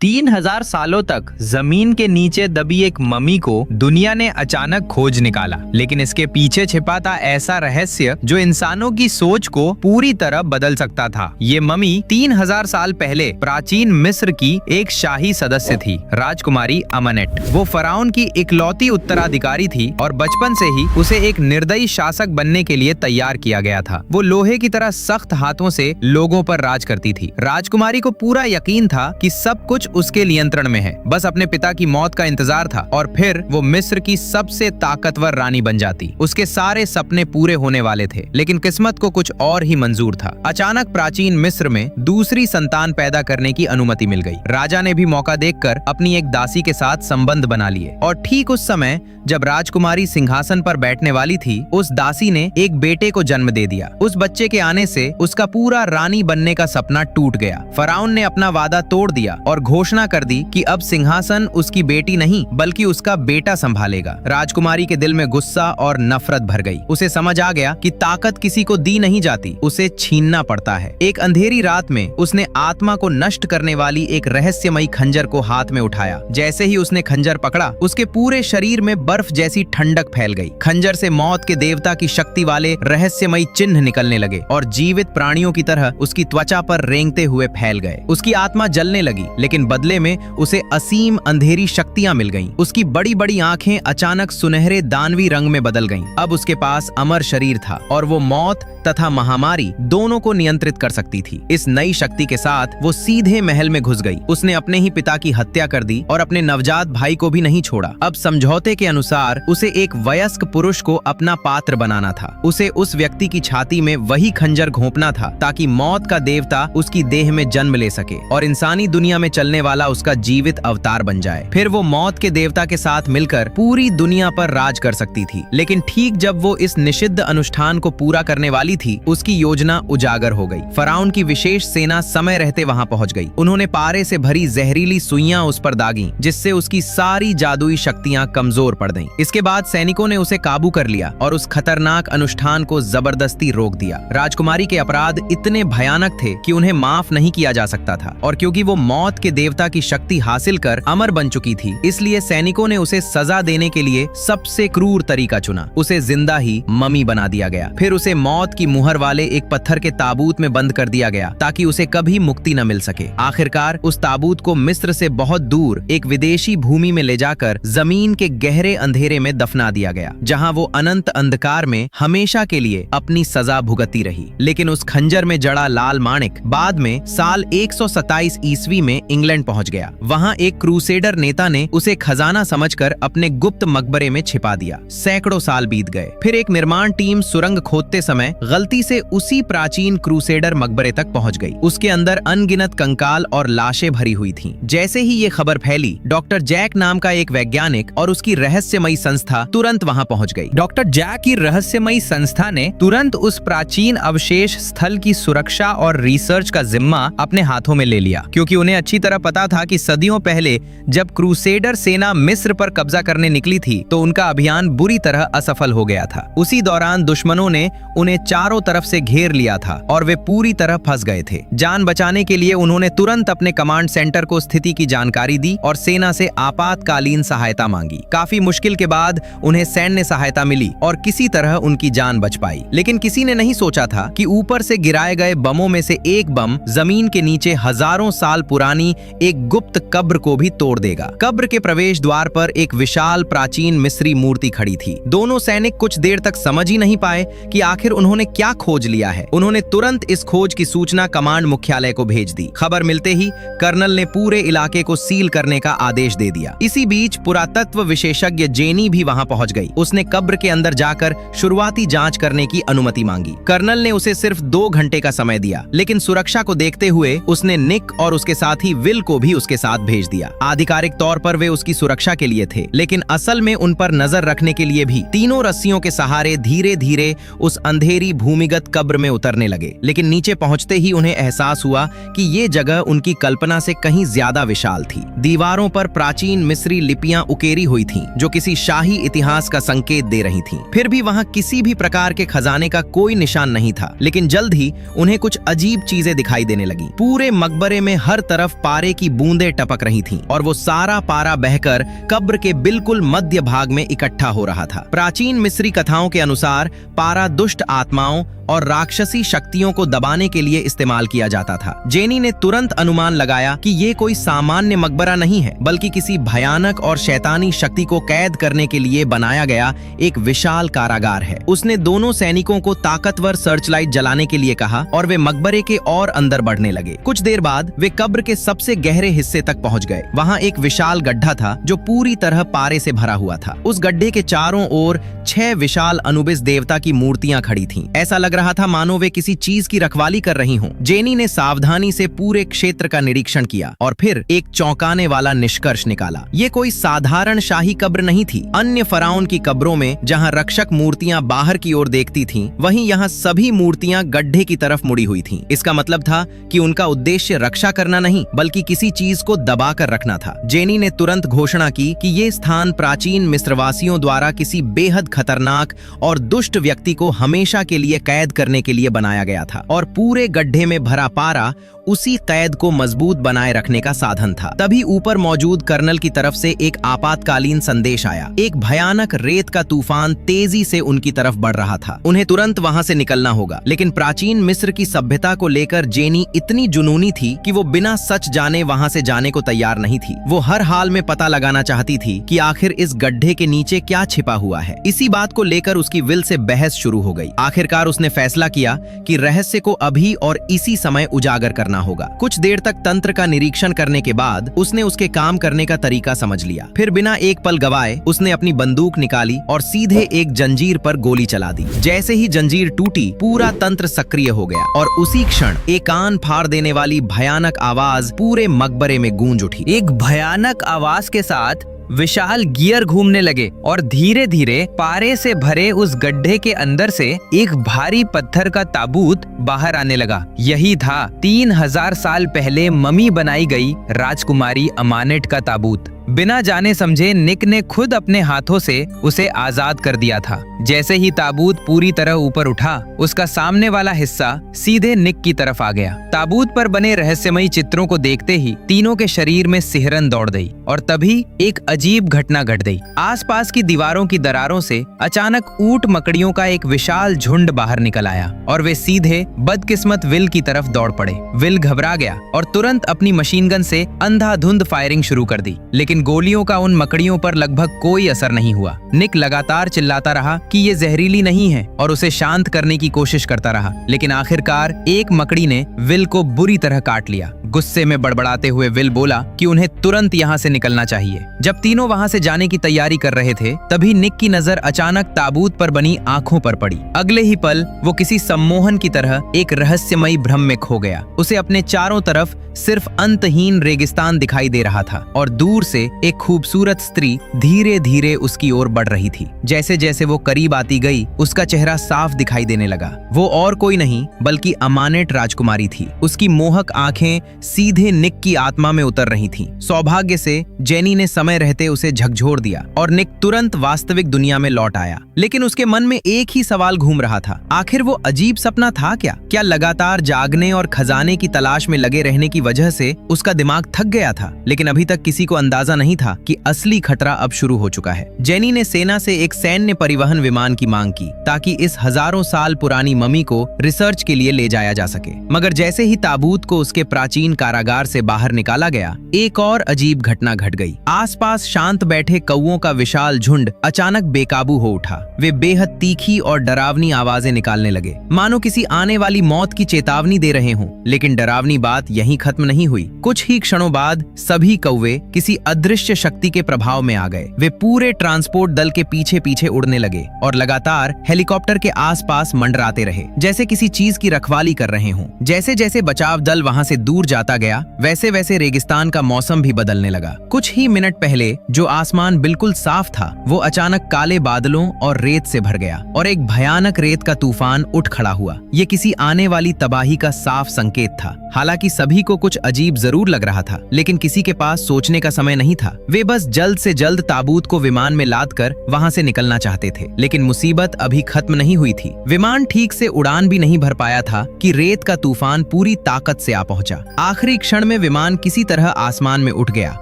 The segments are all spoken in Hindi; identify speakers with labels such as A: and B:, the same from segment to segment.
A: 3000 सालों तक जमीन के नीचे दबी एक ममी को दुनिया ने अचानक खोज निकाला, लेकिन इसके पीछे छिपा था ऐसा रहस्य जो इंसानों की सोच को पूरी तरह बदल सकता था। ये ममी 3000 साल पहले प्राचीन मिस्र की एक शाही सदस्य थी, राजकुमारी अमनेट। वो फराउन की इकलौती उत्तराधिकारी थी और बचपन से ही उसे एक निर्दयी शासक बनने के लिए तैयार किया गया था। वो लोहे की तरह सख्त हाथों से लोगों पर राज करती थी। राजकुमारी को पूरा यकीन था कि सब कुछ उसके नियंत्रण में है, बस अपने पिता की मौत का इंतजार था और फिर वो मिस्र की सबसे ताकतवर रानी बन जाती। उसके सारे सपने पूरे होने वाले थे, लेकिन किस्मत को कुछ और ही मंजूर था। अचानक प्राचीन मिस्र में दूसरी संतान पैदा करने की अनुमति मिल गई। राजा ने भी मौका देखकर अपनी एक दासी के साथ संबंध बना लिए और ठीक उस समय जब राजकुमारी सिंहासन पर बैठने वाली थी, उस दासी ने एक बेटे को जन्म दे दिया। उस बच्चे के आने से उसका पूरा रानी बनने का सपना टूट गया। फराउन ने अपना वादा तोड़ दिया और घोषणा कर दी कि अब सिंहासन उसकी बेटी नहीं बल्कि उसका बेटा संभालेगा। राजकुमारी के दिल में गुस्सा और नफरत भर गई। उसे समझ आ गया कि ताकत किसी को दी नहीं जाती, उसे छीनना पड़ता है। एक अंधेरी रात में उसने आत्मा को नष्ट करने वाली एक रहस्यमयी खंजर को हाथ में उठाया। जैसे ही उसने खंजर पकड़ा, उसके पूरे शरीर में बर्फ जैसी ठंडक फैल गई। खंजर से मौत के देवता की शक्ति वाले रहस्यमयी चिन्ह निकलने लगे और जीवित प्राणियों की तरह उसकी त्वचा पर रेंगते हुए फैल गए। उसकी आत्मा जलने लगी, लेकिन बदले में उसे असीम अंधेरी शक्तियां मिल गईं। उसकी बड़ी बड़ी आंखें अचानक सुनहरे दानवी रंग में बदल गईं। अब उसके पास अमर शरीर था और वो मौत तथा महामारी दोनों को नियंत्रित कर सकती थी। इस नई शक्ति के साथ वो सीधे महल में घुस गई। उसने अपने ही पिता की हत्या कर दी और अपने नवजात भाई को भी नहीं छोड़ा। अब समझौते के अनुसार उसे एक वयस्क पुरुष को अपना पात्र बनाना था। उसे उस व्यक्ति की छाती में वही खंजर घोंपना था ताकि मौत का देवता उसकी देह में जन्म ले सके और इंसानी दुनिया में चलने वाला उसका जीवित अवतार बन जाए। फिर वो मौत के देवता के साथ मिलकर पूरी दुनिया पर राज कर सकती थी। लेकिन ठीक जब वो इस निषिद्ध अनुष्ठान को पूरा करने वाली थी, उसकी योजना उजागर हो गई। फराउन की विशेष सेना समय रहते वहां पहुंच गई। उन्होंने पारे से भरी जहरीली सुइयां उस पर दागी, जिससे उसकी सारी जादुई शक्तियां कमजोर पड़ गईं। इसके बाद सैनिकों ने उसे काबू कर लिया और उस खतरनाक अनुष्ठान को जबरदस्ती रोक दिया। राजकुमारी के अपराध इतने भयानक थे कि उन्हें माफ नहीं किया जा सकता था और क्योंकि वो मौत के देवता की शक्ति हासिल कर अमर बन चुकी थी, इसलिए सैनिकों ने उसे सजा देने के लिए सबसे क्रूर तरीका चुना। उसे जिंदा ही ममी बना दिया गया। फिर उसे मौत की मुहर वाले एक पत्थर के ताबूत में बंद कर दिया गया ताकि उसे कभी मुक्ति न मिल सके। आखिरकार उस ताबूत को मिस्र से बहुत दूर एक विदेशी भूमि में ले जाकर जमीन के गहरे अंधेरे में दफना दिया गया, जहां वो अनंत अंधकार में हमेशा के लिए अपनी सजा भुगतती रही। लेकिन उस खंजर में जड़ा लाल माणिक बाद में साल 127 ईस्वी में इंग्लैंड पहुंच गया। वहां एक क्रूसेडर नेता ने उसे खजाना समझकर अपने गुप्त मकबरे में छिपा दिया। सैकड़ों साल बीत गए। फिर एक निर्माण टीम सुरंग खोदते समय गलती से उसी प्राचीन क्रूसेडर मकबरे तक पहुंच गई। उसके अंदर अनगिनत कंकाल और लाशें भरी हुई थीं। जैसे ही ये खबर फैली, डॉक्टर जैक नाम का एक वैज्ञानिक और उसकी रहस्यमयी संस्था तुरंत वहां पहुंच गई। डॉक्टर जैक की रहस्यमयी संस्था ने तुरंत उस प्राचीन अवशेष स्थल की सुरक्षा और रिसर्च का जिम्मा अपने हाथों में ले लिया, क्योंकि उन्हें अच्छी तरह पता था कि सदियों पहले जब क्रूसेडर सेना मिस्र पर कब्जा करने निकली थी तो उनका अभियान बुरी तरह असफल हो गया था। उसी दौरान दुश्मनों ने उन्हें चारों तरफ से घेर लिया था और वे पूरी तरह फंस गए थे। जान बचाने के लिए उन्होंने तुरंत अपने कमांड सेंटर को स्थिति की जानकारी दी और सेना से आपातकालीन सहायता मांगी। काफी मुश्किल के बाद उन्हें सैन्य सहायता मिली और किसी तरह उनकी जान बच पाई। लेकिन किसी ने नहीं सोचा था कि ऊपर से गिराए गए बमों में से एक बम जमीन के नीचे हजारों साल पुरानी एक गुप्त कब्र को भी तोड़ देगा। कब्र के प्रवेश द्वार पर एक विशाल प्राचीन मिस्री मूर्ति खड़ी थी। दोनों सैनिक कुछ देर तक समझ ही नहीं पाए कि आखिर उन्होंने क्या खोज लिया है। उन्होंने तुरंत इस खोज की सूचना कमांड मुख्यालय को भेज दी। खबर मिलते ही कर्नल ने पूरे इलाके को सील करने का आदेश दे दिया। इसी बीच पुरातत्व विशेषज्ञ जेनी भी वहां पहुंच गई। उसने कब्र के अंदर जाकर शुरुआती जांच करने की अनुमति मांगी। कर्नल ने उसे सिर्फ 2 घंटे का समय दिया, लेकिन सुरक्षा को देखते हुए उसने निक और उसके साथी विल को भी उसके साथ भेज दिया। आधिकारिक तौर पर वे उसकी सुरक्षा के लिए थे, लेकिन असल में उन पर नजर रखने के लिए भी तीनों रस्सियों के सहारे धीरे धीरे उस अंधेरी भूमिगत कब्र में उतरने लगे। लेकिन नीचे पहुंचते ही उन्हें एहसास हुआ कि ये जगह उनकी कल्पना से कहीं ज्यादा विशाल थी। दीवारों पर प्राचीन मिस्री लिपियां उकेरी हुई थीं, जो किसी शाही इतिहास का संकेत दे रही थीं। फिर भी वहां किसी भी प्रकार के खजाने का कोई निशान नहीं था। लेकिन जल्द ही उन्हें कुछ अजीब चीजें दिखाई देने लगी। पूरे मकबरे में हर तरफ पारे
B: फुहारे की बूंदें टपक रही थीं और वो सारा पारा बहकर कब्र के बिल्कुल मध्य भाग में इकट्ठा हो रहा था। प्राचीन मिस्री कथाओं के अनुसार पारा दुष्ट आत्माओं और राक्षसी शक्तियों को दबाने के लिए इस्तेमाल किया जाता था। जेनी ने तुरंत अनुमान लगाया कि ये कोई सामान्य मकबरा नहीं है, बल्कि किसी भयानक और शैतानी शक्ति को कैद करने के लिए बनाया गया एक विशाल कारागार है। उसने दोनों सैनिकों को ताकतवर सर्चलाइट जलाने के लिए कहा और वे मकबरे के और अंदर बढ़ने लगे। कुछ देर बाद वे कब्र के सबसे गहरे हिस्से तक पहुंच गए। वहां एक विशाल गड्ढा था जो पूरी तरह पारे से भरा हुआ था। उस गड्ढे के चारों ओर 6 विशाल अनुबिस देवता की मूर्तियां खड़ी थीं। ऐसा लग रहा था मानो वे किसी चीज की रखवाली कर रही हों। जेनी ने सावधानी से पूरे क्षेत्र का निरीक्षण किया और फिर एक चौंकाने वाला निष्कर्ष निकाला। ये कोई साधारण शाही कब्र नहीं थी। अन्य फराउन की कब्रों में जहां रक्षक मूर्तियां बाहर की ओर देखती थीं, वहीं यहाँ सभी मूर्तियां गड्ढे की तरफ मुड़ी हुई थीं। इसका मतलब था कि उनका उद्देश्य रक्षा करना नहीं, बल्कि किसी चीज को दबा कर रखना था। जेनी ने तुरंत घोषणा की कि ये स्थान प्राचीन मिस्रवासियों द्वारा किसी बेहद खतरनाक और दुष्ट व्यक्ति को हमेशा के लिए कैद करने के लिए बनाया गया था और पूरे गड्ढे में भरा पारा उसी कैद को मजबूत बनाए रखने का साधन था। तभी ऊपर मौजूद कर्नल की तरफ से एक आपातकालीन संदेश आया। एक भयानक रेत का तूफान तेजी से उनकी तरफ बढ़ रहा था। उन्हें तुरंत वहां से निकलना होगा। लेकिन प्राचीन मिस्र की सभ्यता को लेकर जेनी इतनी जुनूनी थी कि वो बिना सच जाने वहां से जाने को तैयार नहीं थी। वो हर हाल में पता लगाना चाहती थी कि आखिर इस गड्ढे के नीचे क्या छिपा हुआ है। इसी बात को लेकर उसकी विल से बहस शुरू हो गई। आखिरकार उसने फैसला किया कि रहस्य को अभी और इसी समय उजागर करना होगा। कुछ देर तक तंत्र का निरीक्षण करने के बाद उसने उसके काम करने का तरीका समझ लिया। फिर बिना एक पल गवाए उसने अपनी बंदूक निकाली और सीधे एक जंजीर पर गोली चला दी। जैसे ही जंजीर टूटी, पूरा तंत्र सक्रिय हो गया और उसी क्षण एक कान फाड़ देने वाली भयानक आवाज पूरे मकबरे में गूंज उठी।
A: एक भयानक आवाज के साथ विशाल गियर घूमने लगे और धीरे धीरे पारे से भरे उस गड्ढे के अंदर से एक भारी पत्थर का ताबूत बाहर आने लगा। यही था 3000 साल पहले मम्मी बनाई गई राजकुमारी अमानेट का ताबूत। बिना जाने समझे निक ने खुद अपने हाथों से उसे आजाद कर दिया था। जैसे ही ताबूत पूरी तरह ऊपर उठा, उसका सामने वाला हिस्सा सीधे निक की तरफ आ गया। ताबूत पर बने रहस्यमयी चित्रों को देखते ही तीनों के शरीर में सिहरन दौड़ गई और तभी एक अजीब घटना घट गई। आसपास की दीवारों की दरारों से अचानक ऊंट मकड़ियों का एक विशाल झुंड बाहर निकल आया और वे सीधे बदकिस्मत विल की तरफ दौड़ पड़े। विल घबरा गया और तुरंत अपनी मशीन गन से अंधाधुंध फायरिंग शुरू कर दी, लेकिन गोलियों का उन मकड़ियों पर लगभग कोई असर नहीं हुआ। निक लगातार चिल्लाता रहा कि ये जहरीली नहीं है और उसे शांत करने की कोशिश करता रहा, लेकिन आखिरकार एक मकड़ी ने विल को बुरी तरह काट लिया। गुस्से में बड़बड़ाते हुए विल बोला कि उन्हें तुरंत यहाँ से निकलना चाहिए। जब तीनों वहाँ से जाने की तैयारी कर रहे थे, तभी निक की नजर अचानक ताबूत पर बनी आंखों पर पड़ी। अगले ही पल वो किसी सम्मोहन की तरह एक रहस्यमयी भ्रम में खो गया। उसे अपने चारों तरफ सिर्फ अंतहीन रेगिस्तान दिखाई दे रहा था और दूर से एक खूबसूरत स्त्री धीरे धीरे उसकी ओर बढ़ रही थी। जैसे जैसे वो करीब आती गई, उसका चेहरा साफ दिखाई देने लगा। वो और कोई नहीं बल्कि अमानेट राजकुमारी थी। उसकी मोहक आंखें सीधे निक की आत्मा में उतर रही थीं। सौभाग्य से जेनी ने समय रहते उसे झकझोर दिया और निक तुरंत वास्तविक दुनिया में लौट आया। लेकिन उसके मन में एक ही सवाल घूम रहा था, आखिर वो अजीब सपना था क्या? क्या लगातार जागने और खजाने की तलाश में लगे रहने की वजह से उसका दिमाग थक गया था? लेकिन अभी तक किसी को अंदाजा नहीं था कि असली खतरा अब शुरू हो चुका है। जेनी ने सेना से एक सैन्य परिवहन विमान की मांग की ताकि इस हजारों साल पुरानी मम्मी को रिसर्च के लिए ले जाया जा सके। मगर जैसे ही ताबूत को उसके प्राचीन कारागार से बाहर निकाला गया, एक और अजीब घटना घट गई। आसपास शांत बैठे कौओं का विशाल झुंड अचानक बेकाबू हो उठा। वे बेहद तीखी और डरावनी आवाजें निकालने लगे, मानो किसी आने वाली मौत की चेतावनी दे रहे हों। लेकिन डरावनी बात यहीं खत्म नहीं हुई। कुछ ही क्षणों बाद सभी कौवे किसी अदृश्य शक्ति के प्रभाव में आ गए। वे पूरे ट्रांसपोर्ट दल के पीछे पीछे उड़ने लगे और लगातार हेलीकॉप्टर के आसपास मंडराते रहे, जैसे किसी चीज की रखवाली कर रहे हों। जैसे जैसे बचाव दल वहां से दूर जाता गया, वैसे वैसे रेगिस्तान का मौसम भी बदलने लगा। कुछ ही मिनट पहले जो आसमान बिल्कुल साफ था, वो अचानक काले बादलों और रेत से भर गया और एक भयानक रेत का तूफान उठ खड़ा हुआ। ये किसी आने वाली तबाही का साफ संकेत था। हालांकि सभी को कुछ अजीब जरूर लग रहा था, लेकिन किसी के पास सोचने का समय नहीं
B: नहीं था। वे बस जल्द से जल्द ताबूत को विमान में लादकर वहां से निकलना चाहते थे, लेकिन मुसीबत अभी खत्म नहीं हुई थी। विमान ठीक से उड़ान भी नहीं भर पाया था कि रेत का तूफान पूरी ताकत से आ पहुंचा। आखिरी क्षण में विमान किसी तरह आसमान में उठ गया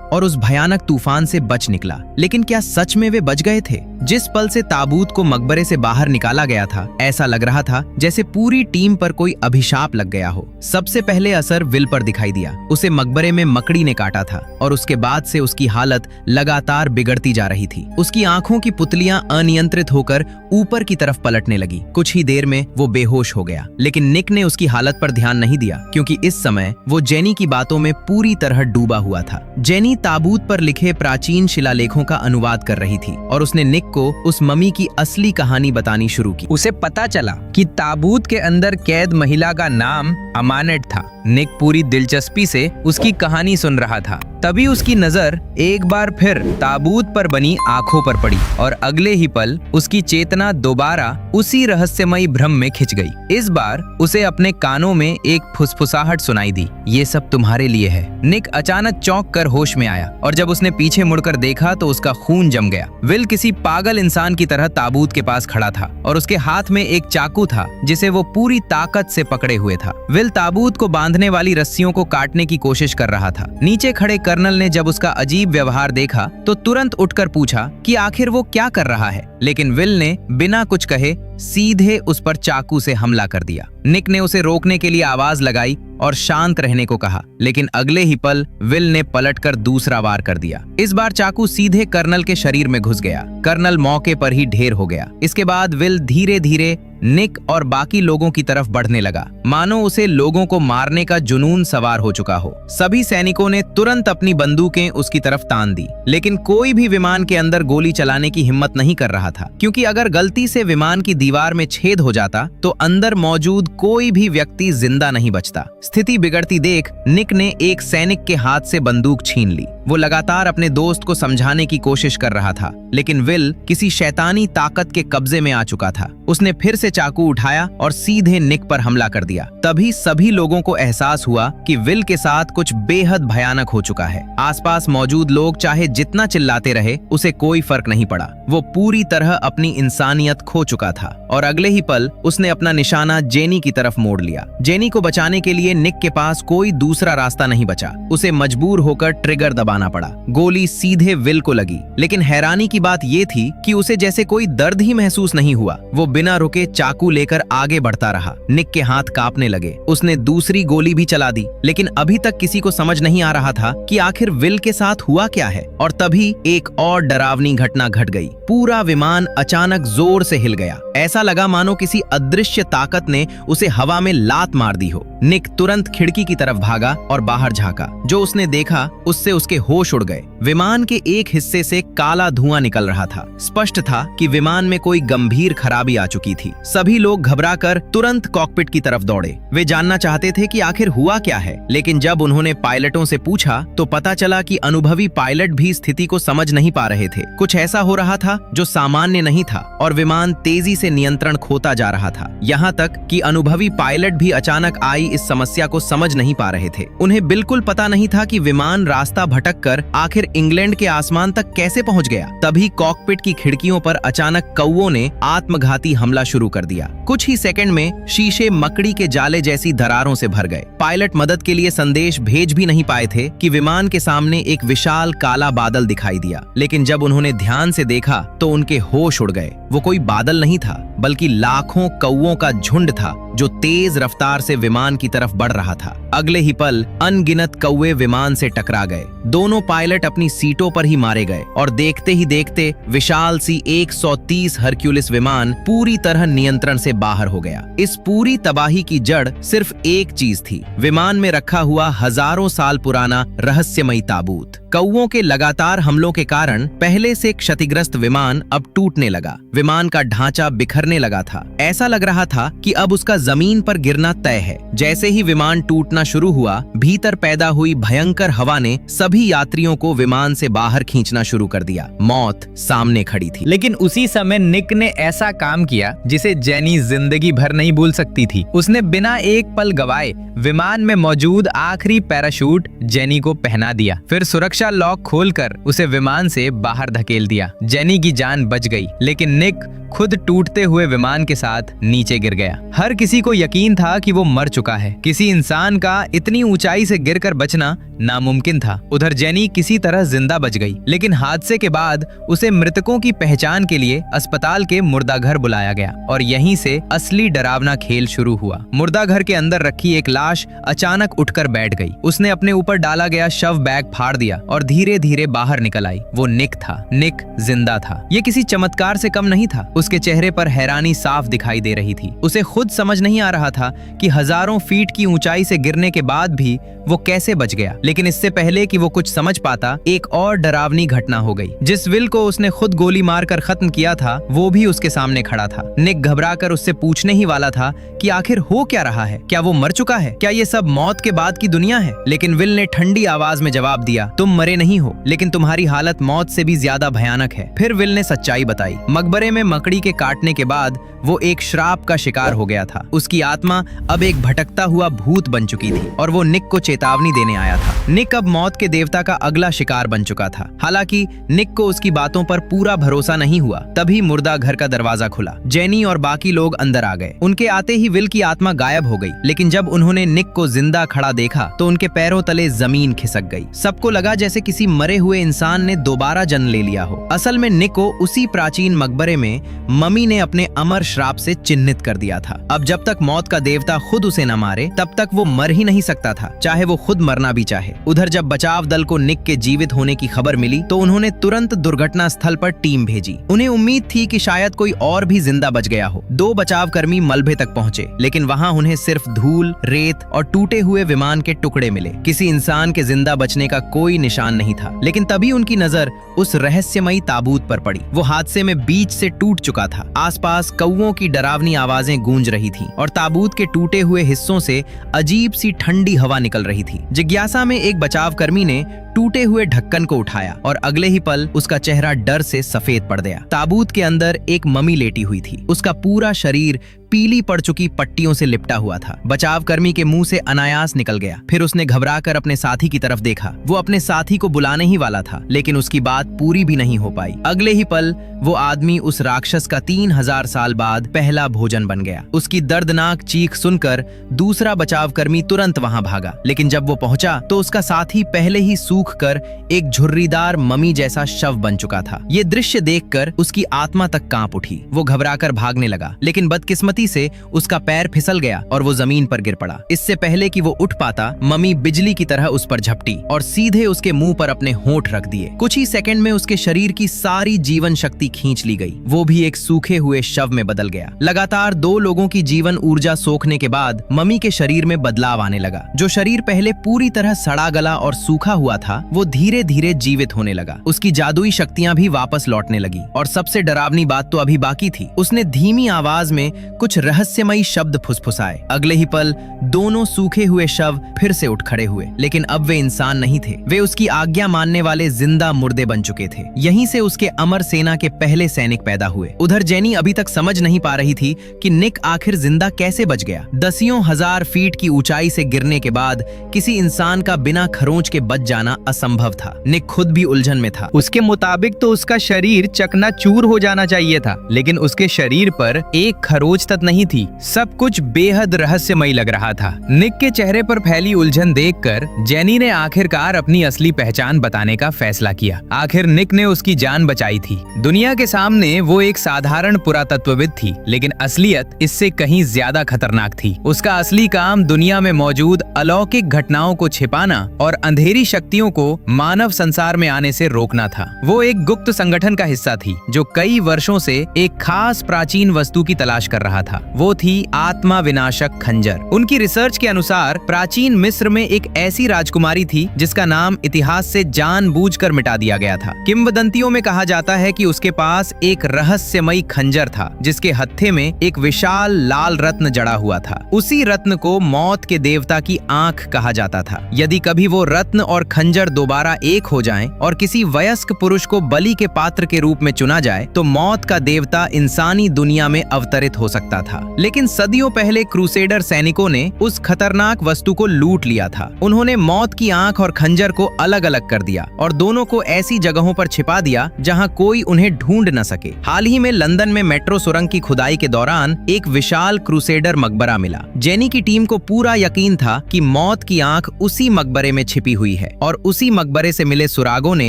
B: और उस भयानक तूफान से बच निकला। लेकिन क्या सच में वे बच गए थे? जिस पल से ताबूत को मकबरे से बाहर निकाला गया था, ऐसा लग रहा था जैसे पूरी टीम पर कोई अभिशाप लग गया हो। सबसे पहले असर विल पर दिखाई दिया। उसे मकबरे में मकड़ी ने काटा था और उसके बाद से उसकी हालत लगातार बिगड़ती जा रही थी। उसकी आंखों की पुतलियां अनियंत्रित होकर ऊपर की तरफ पलटने लगी। कुछ ही देर में वो बेहोश हो गया, लेकिन निक ने उसकी हालत पर ध्यान नहीं दिया, क्योंकि इस समय वो जेनी की बातों में पूरी तरह डूबा हुआ था। जेनी ताबूत पर लिखे प्राचीन शिलालेखों का अनुवाद कर रही थी और उसने निक को उस मम्मी की असली कहानी बतानी शुरू की।
A: उसे पता चला कि ताबूत के अंदर कैद महिला का नाम अमानत था। निक पूरी दिलचस्पी से उसकी कहानी सुन रहा था। तभी उसकी नजर एक बार फिर ताबूत पर बनी आंखों पर पड़ी और अगले ही पल उसकी चेतना दोबारा उसी रहस्यमयी भ्रम में खिंच गई। इस बार उसे अपने कानों में एक फुसफुसाहट सुनाई दी, ये सब तुम्हारे लिए है। निक अचानक चौंक कर होश में आया और जब उसने पीछे मुड़कर देखा तो उसका खून जम गया। विल किसी पागल इंसान की तरह ताबूत के पास खड़ा था और उसके हाथ में एक चाकू था जिसे वो पूरी ताकत से पकड़े हुए था। विल ताबूत को बांधने वाली रस्सियों को काटने की कोशिश कर रहा था। नीचे खड़े कर्नल ने जब उसका अजीब व्यवहार देखा तो तुरंत उठकर पूछा कि आखिर वो क्या कर रहा है, लेकिन विल ने बिना कुछ कहे सीधे उस पर चाकू से हमला कर दिया। निक ने उसे रोकने के लिए आवाज लगाई और शांत रहने को कहा, लेकिन अगले ही पल विल ने पलटकर दूसरा वार कर दिया। इस बार चाकू सीधे कर्नल के शरीर में घुस गया। कर्नल मौके पर ही ढेर हो गया। इसके बाद विल धीरे धीरे निक और बाकी लोगों की तरफ बढ़ने लगा, मानो उसे लोगों को मारने का जुनून सवार हो चुका हो। सभी सैनिकों ने तुरंत अपनी बंदूकें उसकी तरफ तान दी, लेकिन कोई भी विमान के अंदर गोली चलाने की हिम्मत नहीं कर रहा था, क्योंकि अगर गलती से विमान की दीवार में छेद हो जाता तो अंदर मौजूद कोई भी व्यक्ति जिंदा नहीं बचता। स्थिति बिगड़ती देख निक ने एक सैनिक के हाथ से बंदूक छीन ली। वो लगातार अपने दोस्त को समझाने की कोशिश कर रहा था, लेकिन विल किसी शैतानी ताकत के कब्जे में आ चुका था। उसने फिर से चाकू उठाया और सीधे निक पर हमला कर दिया। तभी सभी लोगों को एहसास हुआ कि विल के साथ कुछ बेहद भयानक हो चुका है। आसपास मौजूद लोग चाहे जितना चिल्लाते रहे, उसे कोई फर्क नहीं पड़ा। वो पूरी तरह अपनी इंसानियत खो चुका था और अगले ही पल उसने अपना निशाना जेनी की तरफ मोड़ लिया। जेनी को बचाने के लिए निक के पास कोई दूसरा रास्ता नहीं बचा। उसे मजबूर होकर ट्रिगर दबाना पड़ा। गोली सीधे विल को लगी, लेकिन हैरानी की बात यह थी कि उसे जैसे कोई दर्द ही महसूस नहीं हुआ। वो बिना रुके चाकू लेकर आगे बढ़ता रहा। निक के हाथ कांपने लगे। उसने दूसरी गोली भी चला दी, लेकिन अभी तक किसी को समझ नहीं आ रहा था कि आखिर विल के साथ हुआ क्या है। और तभी एक और डरावनी घटना घट गई। पूरा विमान अचानक जोर से हिल गया। ऐसा लगा मानो किसी अदृश्य ताकत ने उसे हवा में लात मार दी हो। निक तुरंत खिड़की की तरफ भागा और बाहर झांका। जो उसने देखा उससे उसके होश उड़ गए। विमान के एक हिस्से से काला धुआं निकल रहा था। स्पष्ट था कि विमान में कोई गंभीर खराबी आ चुकी थी। सभी लोग घबराकर तुरंत कॉकपिट की तरफ दौड़े। वे जानना चाहते थे कि आखिर हुआ क्या है, लेकिन जब उन्होंने पायलटों से पूछा तो पता चला कि अनुभवी पायलट भी स्थिति को समझ नहीं पा रहे थे। कुछ ऐसा हो रहा था जो सामान्य नहीं था और विमान तेजी से नियंत्रण खोता जा रहा था। यहाँ तक कि अनुभवी पायलट भी अचानक आई इस समस्या को समझ नहीं पा रहे थे। उन्हें बिल्कुल पता नहीं था कि विमान रास्ता भटक कर आखिर इंग्लैंड के आसमान तक कैसे पहुंच गया। तभी कॉकपिट की खिड़कियों पर अचानक कौओं ने आत्मघाती हमला शुरू कर दिया। कुछ ही सेकंड में शीशे मकड़ी के जाले जैसी दरारों से भर गए। पायलट मदद के लिए संदेश भेज भी नहीं पाए थे कि विमान के सामने एक विशाल काला बादल दिखाई दिया। लेकिन जब उन्होंने ध्यान से देखा तो उनके होश उड़ गए। वो कोई बादल नहीं था, बल्कि लाखों कौओं का झुंड था जो तेज रफ्तार से विमान की तरफ बढ़ रहा था। अगले ही पल अनगिनत कौवे विमान से टकरा गए। दोनों पायलट अपनी सीटों पर ही मारे गए और देखते ही देखते विशाल सी 130 हरक्यूलिस विमान पूरी तरह नियंत्रण से बाहर हो गया। इस पूरी तबाही की जड़ सिर्फ एक चीज थी, विमान में रखा हुआ हजारों साल पुराना रहस्यमयी ताबूत। कौओं के लगातार हमलों के कारण पहले से क्षतिग्रस्त विमान अब टूटने लगा। विमान का ढांचा बिखरने लगा था। ऐसा लग रहा था कि अब उसका जमीन पर गिरना तय है। जैसे ही विमान टूटना शुरू हुआ, भीतर पैदा हुई भयंकर हवा ने सभी यात्रियों को विमान से बाहर खींचना शुरू कर दिया। मौत सामने खड़ी थी। लेकिन उसी समय निक ने ऐसा काम किया जिसे जेनी जिंदगी भर नहीं भूल सकती थी। उसने बिना एक पल गवाए विमान में मौजूद आखिरी पैराशूट जेनी को पहना दिया। फिर सुरक्षा सुरक्षा लॉक खोलकर उसे विमान से बाहर धकेल दिया। जेनी की जान बच गई, लेकिन निक खुद टूटते हुए विमान के साथ नीचे गिर गया। हर किसी को यकीन था कि वो मर चुका है। किसी इंसान का इतनी ऊंचाई से गिरकर बचना नामुमकिन था। उधर जेनी किसी तरह जिंदा बच गई, लेकिन हादसे के बाद उसे मृतकों की पहचान के लिए अस्पताल के मुर्दाघर बुलाया गया और यहीं से असली डरावना खेल शुरू हुआ। मुर्दाघर के अंदर रखी एक लाश अचानक उठकर बैठ गई। उसने अपने ऊपर डाला गया शव बैग फाड़ दिया और धीरे धीरे बाहर निकल आई। वो निक था। निक जिंदा था। ये किसी चमत्कार से कम नहीं था। उसके चेहरे पर हैरानी साफ दिखाई दे रही थी। उसे खुद समझ नहीं आ रहा था कि हजारों फीट की ऊंचाई से गिरने के बाद भी वो कैसे बच गया। लेकिन इससे पहले कि वो कुछ समझ पाता, एक और डरावनी घटना हो गई। जिस विल को उसने खुद गोली मारकर खत्म किया था, वो भी उसके सामने खड़ा था। निक घबराकर उससे पूछने ही वाला था कि आखिर हो क्या रहा है। क्या वो मर चुका है? क्या ये सब मौत के बाद की दुनिया है? लेकिन विल ने ठंडी आवाज में जवाब दिया, तुम मरे नहीं हो, लेकिन तुम्हारी हालत मौत से भी ज्यादा भयानक है। फिर विल ने सच्चाई बताई। मकबरे में मकड़ी के काटने के बाद वो एक श्राप का शिकार हो गया था। उसकी आत्मा अब एक भटकता हुआ भूत बन चुकी थी और वो निक को चेतावनी देने आया था। निक अब मौत के देवता का अगला शिकार बन चुका था। हालांकि निक को उसकी बातों पर पूरा भरोसा नहीं हुआ। तभी मुर्दा घर का दरवाजा खुला। जेनी और बाकी लोग अंदर आ गए। उनके आते ही विल की आत्मा गायब हो गई, लेकिन जब उन्होंने निक को जिंदा खड़ा देखा तो उनके पैरों तले जमीन खिसक गई। सबको लगा जैसे किसी मरे हुए इंसान ने दोबारा जन्म ले लिया हो। असल में निक को उसी प्राचीन मकबरे में मम्मी ने अपने अमर श्राप से चिन्हित कर दिया था। अब जब तक मौत का देवता खुद उसे न मारे, तब तक वो मर ही नहीं सकता था, चाहे वो खुद मरना भी चाहे। उधर जब बचाव दल को निक के जीवित होने की खबर मिली तो उन्होंने तुरंत दुर्घटना स्थल पर टीम भेजी। उन्हें उम्मीद थी कि शायद कोई और भी जिंदा बच गया हो। 2 बचाव कर्मी मलबे तक पहुंचे, लेकिन वहां उन्हें सिर्फ धूल, रेत और टूटे हुए विमान के टुकड़े मिले। किसी इंसान के जिंदा बचने का कोई निशान नहीं था। लेकिन तभी उनकी नजर उस रहस्यमयी ताबूत पर पड़ी। वो हादसे में बीच से टूट चुका था। आसपास कौओं की डरावनी आवाजें गूंज रही थीं और ताबूत के टूटे हुए हिस्सों से अजीब सी ठंडी हवा निकल रही थी। जिज्ञासा में एक बचाव कर्मी ने टूटे हुए ढक्कन को उठाया और अगले ही पल उसका चेहरा डर से सफेद पड़ गया। ताबूत के अंदर एक मम्मी लेटी हुई थी। उसका पूरा शरीर पीली पड़ चुकी पट्टियों से लिपटा हुआ था। बचाव कर्मी के मुंह से अनायास निकल गया। फिर उसने घबराकर अपने साथी की तरफ देखा। वो अपने साथी को बुलाने ही वाला था, लेकिन उसकी बात पूरी भी नहीं हो पाई। अगले ही पल वो आदमी उस राक्षस का 3000 साल बाद पहला भोजन बन गया। उसकी दर्दनाक चीख सुनकर दूसरा बचाव कर्मी तुरंत वहां भागा, लेकिन जब वो पहुंचा तो उसका साथी पहले ही सूख कर एक झुर्रीदार मम्मी जैसा शव बन चुका था। ये दृश्य देखकर उसकी आत्मा तक कांप उठी। वो घबराकर भागने लगा, लेकिन बदकिस्मती से उसका पैर फिसल गया और वो जमीन पर गिर पड़ा। इससे पहले कि वो उठ पाता, मम्मी बिजली की तरह उस पर झपटी और सीधे उसके मुंह पर अपने होंठ रख दिए। कुछ ही सेकंड में उसके शरीर की सारी जीवन शक्ति खींच ली गई। वो भी एक सूखे हुए शव में बदल गया। लगातार 2 लोगों की जीवन ऊर्जा सोखने के बाद मम्मी के शरीर में बदलाव आने लगा। जो शरीर पहले पूरी तरह सड़ा गला और सूखा हुआ था, वो धीरे धीरे जीवित होने लगा। उसकी जादुई शक्तियां भी वापस लौटने लगी। और सबसे डरावनी बात तो अभी बाकी थी। उसने धीमी आवाज में कुछ रहस्यमयी शब्द फुसफुसाए। अगले ही पल दोनों सूखे हुए शव फिर से उठ खड़े हुए, लेकिन अब वे इंसान नहीं थे। वे उसकी आज्ञा मानने वाले जिंदा मुर्दे बन चुके थे। यहीं से उसके अमर सेना के पहले सैनिक पैदा हुए। उधर जेनी अभी तक समझ नहीं पा रही थी कि निक आखिर जिंदा कैसे बच गया। दसियों हजार फीट की ऊंचाई से गिरने के बाद किसी इंसान का बिना खरोंच के बच जाना असंभव था। निक खुद भी उलझन में था। उसके मुताबिक तो उसका शरीर चकनाचूर हो जाना चाहिए था, लेकिन उसके शरीर पर एक खरोच तक नहीं थी। सब कुछ बेहद रहस्यमयी लग रहा था। निक के चेहरे पर फैली उलझन देखकर जेनी ने आखिरकार अपनी असली पहचान बताने का फैसला किया। आखिर निक ने उसकी जान बचाई थी। दुनिया के सामने वो एक साधारण पुरातत्वविद थी, लेकिन असलियत इससे कहीं ज्यादा खतरनाक थी। उसका असली काम दुनिया में मौजूद अलौकिक घटनाओं को छिपाना और अंधेरी शक्तियों को मानव संसार में आने से रोकना था। वो एक गुप्त संगठन का हिस्सा थी जो कई वर्षों से एक खास प्राचीन वस्तु की तलाश कर रहा था। वो थी आत्मा विनाशक खंजर। उनकी रिसर्च के अनुसार प्राचीन मिस्र में एक ऐसी राजकुमारी थी जिसका नाम इतिहास से जानबूझकर मिटा दिया गया था। किंवदंतियों में कहा जाता है कि उसके पास एक रहस्यमयी खंजर था जिसके हत्थे में एक विशाल लाल रत्न जड़ा हुआ था। उसी रत्न को मौत के देवता की आंख कहा जाता था। यदि कभी वो रत्न और खंजर
B: खंजर दोबारा एक हो जाएं और किसी वयस्क पुरुष को बलि के पात्र के रूप में चुना जाए तो मौत का देवता इंसानी दुनिया में अवतरित हो सकता था। लेकिन सदियों पहले क्रूसेडर सैनिकों ने उस खतरनाक वस्तु को लूट लिया था। उन्होंने मौत की आंख और खंजर को अलग अलग कर दिया और दोनों को ऐसी जगहों पर छिपा दिया जहां कोई उन्हें ढूंढ न सके। हाल ही में लंदन में मेट्रो सुरंग की खुदाई के दौरान एक विशाल क्रूसेडर मकबरा मिला। जेनी की टीम को पूरा यकीन था कि मौत की आंख उसी मकबरे में छिपी हुई है और उसी मकबरे से मिले सुरागों ने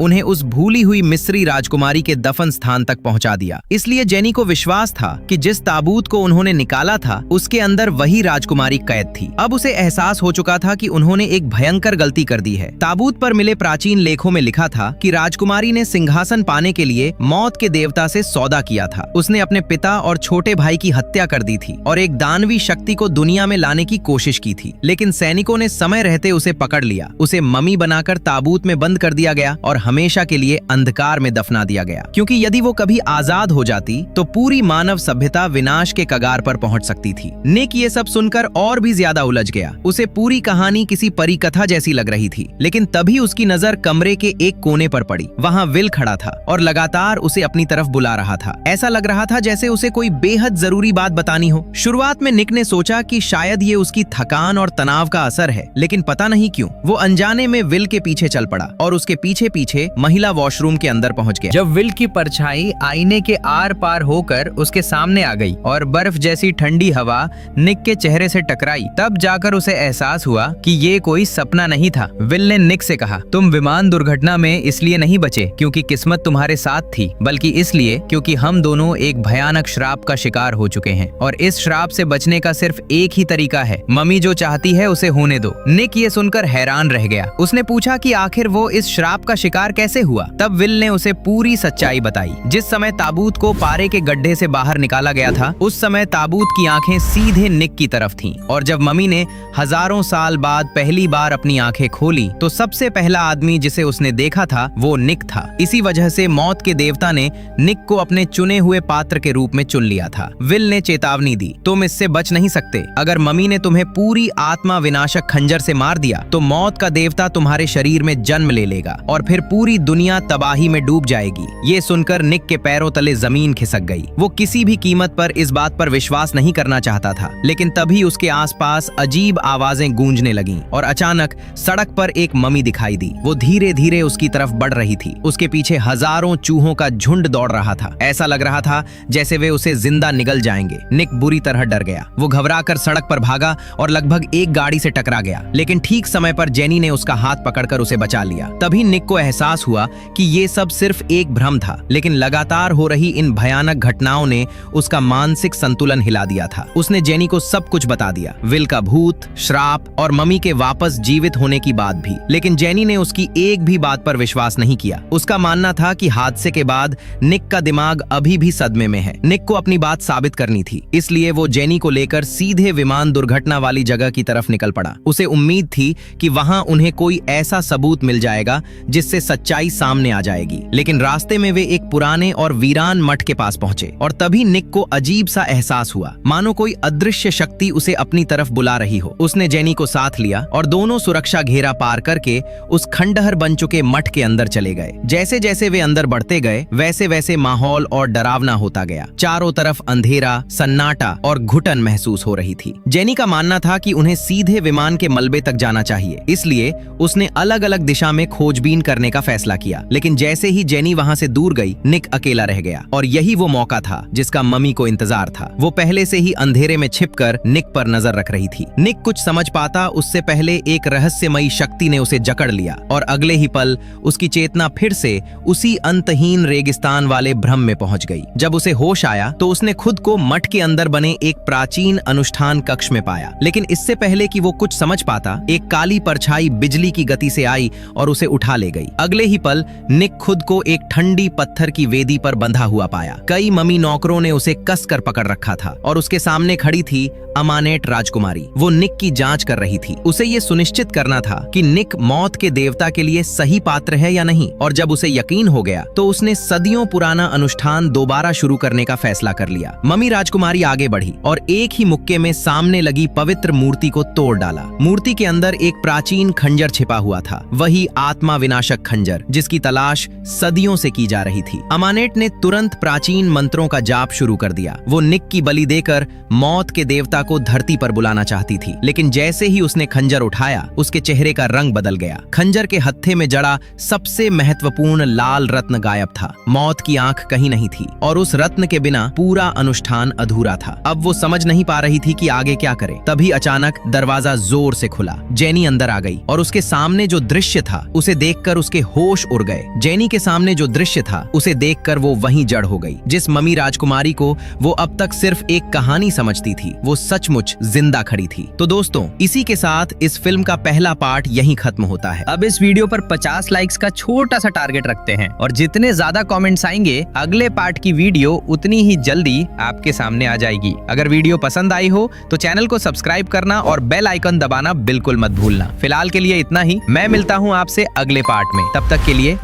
B: उन्हें उस भूली हुई मिस्री राजकुमारी के दफन स्थान तक पहुंचा दिया। इसलिए जेनी को विश्वास था कि जिस ताबूत को उन्होंने निकाला था उसके अंदर वही राजकुमारी कैद थी। अब उसे एहसास हो चुका था कि उन्होंने एक भयंकर गलती कर दी है। ताबूत पर मिले प्राचीन लेखों में लिखा था कि राजकुमारी ने सिंहासन पाने के लिए मौत के देवता से सौदा किया था। उसने अपने पिता और छोटे भाई की हत्या कर दी थी और एक दानवी शक्ति को दुनिया में लाने की कोशिश की थी। लेकिन सैनिकों ने समय रहते उसे पकड़ लिया। उसे मम्मी बनाकर ताबूत में बंद कर दिया गया और हमेशा के लिए अंधकार में दफना दिया गया, क्योंकि यदि वो कभी आजाद हो जाती तो पूरी मानव सभ्यता विनाश के कगार पर पहुंच सकती थी। निक ये सब सुनकर और भी ज्यादा उलझ गया। उसे पूरी कहानी किसी परी कथा जैसी लग रही थी। लेकिन तभी उसकी नजर कमरे के एक कोने पर पड़ी। वहां विल खड़ा था और लगातार उसे अपनी तरफ बुला रहा था। ऐसा लग रहा था जैसे उसे कोई बेहद जरूरी बात बतानी हो। शुरुआत में निक ने सोचा कि शायद ये उसकी थकान और तनाव का असर है, लेकिन पता नहीं क्यों वो अनजाने में विल के पीछे चल पड़ा और उसके पीछे पीछे महिला वॉशरूम के अंदर पहुंच गया।
A: जब विल की परछाई आईने के आर पार होकर उसके सामने आ गई और बर्फ जैसी ठंडी हवा निक के चेहरे से टकराई, तब जाकर उसे एहसास हुआ कि ये कोई सपना नहीं था। विल ने निक से कहा, तुम विमान दुर्घटना में इसलिए नहीं बचे क्योंकि किस्मत तुम्हारे साथ थी, बल्कि इसलिए क्योंकि हम दोनों एक भयानक श्राप का शिकार हो चुके हैं और इस श्राप से बचने का सिर्फ एक ही तरीका है, मम्मी जो चाहती है उसे होने दो। निक ये सुनकर हैरान रह गया। उसने पूछा कि आखिर वो इस श्राप का शिकार कैसे हुआ। तब विल ने उसे पूरी सच्चाई बताई। जिस समय ताबूत को पारे के गड्ढे से बाहर निकाला गया था, उस समय ताबूत की आंखें सीधे निक की तरफ थीं और जब मम्मी ने हजारों साल बाद पहली बार अपनी आंखें खोली तो सबसे पहला आदमी जिसे उसने देखा था वो निक था। इसी वजह से मौत के देवता ने निक को अपने चुने हुए पात्र के रूप में चुन लिया था। विल ने चेतावनी दी, तुम इससे बच नहीं सकते। अगर मम्मी ने तुम्हें पूरी आत्मा विनाशक खंजर से मार दिया तो मौत का देवता तुम्हारे शरीर में जन्म ले लेगा और फिर पूरी दुनिया तबाही में डूब जाएगी। ये सुनकर निक के पैरों तले जमीन खिसक गई। वो किसी भी कीमत पर इस बात पर विश्वास नहीं करना चाहता था, लेकिन तभी उसके आसपास अजीब आवाजें गूंजने लगीं और अचानक सड़क पर एक मम्मी दिखाई दी। वो धीरे धीरे उसकी तरफ बढ़ रही थी। उसके पीछे हजारों चूहों का झुंड दौड़ रहा था। ऐसा लग रहा था जैसे वे उसे जिंदा निगल जाएंगे। निक बुरी तरह डर गया। वो घबराकर सड़क पर भागा और लगभग एक गाड़ी से टकरा गया, लेकिन ठीक समय पर जेनी ने उसका हाथ पकड़कर उसे बचा लिया। तभी निक को एहसास हुआ कि ये सब सिर्फ एक भ्रम था, लेकिन लगातार हो रही इन भयानक घटनाओं ने उसका मानसिक संतुलन हिला दिया था। उसने जेनी को सब कुछ बता दिया, विल का भूत, श्राप और मम्मी के वापस जीवित होने की बात भी। लेकिन जेनी ने उसकी एक भी बात पर विश्वास नहीं किया। उसका मानना था कि हादसे के बाद निक का दिमाग अभी भी सदमे में है। निक को अपनी बात साबित करनी थी, इसलिए वो जेनी को लेकर सीधे विमान दुर्घटना वाली जगह की तरफ निकल पड़ा। उसे उम्मीद थी कि वहां उन्हें कोई ऐसा सबूत मिल जाएगा जिससे सच्चाई सामने आ जाएगी। लेकिन रास्ते में वे एक पुराने और वीरान मठ के पास पहुंचे और तभी निक को अजीब सा एहसास हुआ, मानो कोई अदृश्य शक्ति उसे अपनी तरफ बुला रही हो। उसने जेनी को साथ लिया और दोनों सुरक्षा घेरा पार करके उस खंडहर बन चुके मठ के अंदर चले गए। जैसे जैसे वे अंदर बढ़ते गए वैसे वैसे माहौल और डरावना होता गया। चारों तरफ अंधेरा, सन्नाटा और घुटन महसूस हो रही थी। जेनी का मानना था कि उन्हें सीधे विमान के मलबे तक जाना चाहिए, इसलिए उसने अलग अलग दिशा में खोजबीन करने का फैसला किया। लेकिन जैसे ही जेनी वहां से दूर गई, निक अकेला रह गया और यही वो मौका था जिसका मम्मी को इंतजार था। वो पहले से ही अंधेरे में छिपकर निक पर नजर रख रही थी। निक कुछ समझ पाता उससे पहले एक रहस्यमयी शक्ति ने उसे जकड़ लिया और अगले ही पल उसकी चेतना फिर से उसी अंतहीन रेगिस्तान वाले भ्रम में पहुंच गई। जब उसे होश आया तो उसने खुद को मठ के अंदर बने एक प्राचीन अनुष्ठान कक्ष में पाया। लेकिन इससे पहले कि वो कुछ समझ पाता, एक काली परछाई बिजली की गति से आई और उसे उठा ले गई। अगले ही पल निक खुद को एक ठंडी पत्थर की वेदी पर बंधा हुआ पाया। कई मम्मी नौकरों ने उसे कस कर पकड़ रखा था और उसके सामने खड़ी थी अमानेट राजकुमारी। वो निक की जांच कर रही थी। उसे ये सुनिश्चित करना था कि निक मौत के देवता के लिए सही पात्र है या नहीं। और जब उसे यकीन हो गया तो उसने सदियों पुराना अनुष्ठान दोबारा शुरू करने का फैसला कर लिया। मम्मी राजकुमारी आगे बढ़ी और एक ही मुक्के में सामने लगी पवित्र मूर्ति को तोड़ डाला। मूर्ति के अंदर एक प्राचीन खंजर छिपा हुआ
B: हुआ था, वही आत्मा विनाशक खंजर जिसकी तलाश सदियों से की जा रही थी। अमानेट ने तुरंत प्राचीन मंत्रों का जाप शुरू कर दिया। वो निक की बलि देकर मौत के देवता को धरती पर बुलाना चाहती थी, लेकिन जैसे ही उसने खंजर उठाया उसके चेहरे का रंग बदल गया। खंजर के हत्थे में जड़ा सबसे महत्वपूर्ण लाल रत्न गायब था। मौत की आंख कहीं नहीं थी और उस रत्न के बिना पूरा अनुष्ठान अधूरा था। अब वो समझ नहीं पा रही थी कि आगे क्या करे। तभी अचानक दरवाजा जोर से खुला। जेनी अंदर आ गई और उसके सामने जो दृश्य था उसे देखकर उसके होश उड़ गए। जेनी के सामने जो दृश्य था उसे देखकर वो वहीं जड़ हो गई। जिस मम्मी राजकुमारी को वो अब तक सिर्फ एक कहानी समझती थी, वो सचमुच जिंदा खड़ी थी। तो दोस्तों, इसी के साथ इस फिल्म का पहला पार्ट यहीं खत्म होता है।
A: अब इस वीडियो पर 50 लाइक्स का छोटा सा टारगेट रखते हैं और जितने ज्यादा कमेंट्स आएंगे अगले पार्ट की वीडियो उतनी ही जल्दी आपके सामने आ जाएगी। अगर वीडियो पसंद आई हो तो चैनल को सब्सक्राइब करना और बेल आइकन दबाना बिल्कुल मत भूलना। फिलहाल के लिए इतना ही। मैं मिलता हूँ आपसे अगले पार्ट में। तब तक के लिए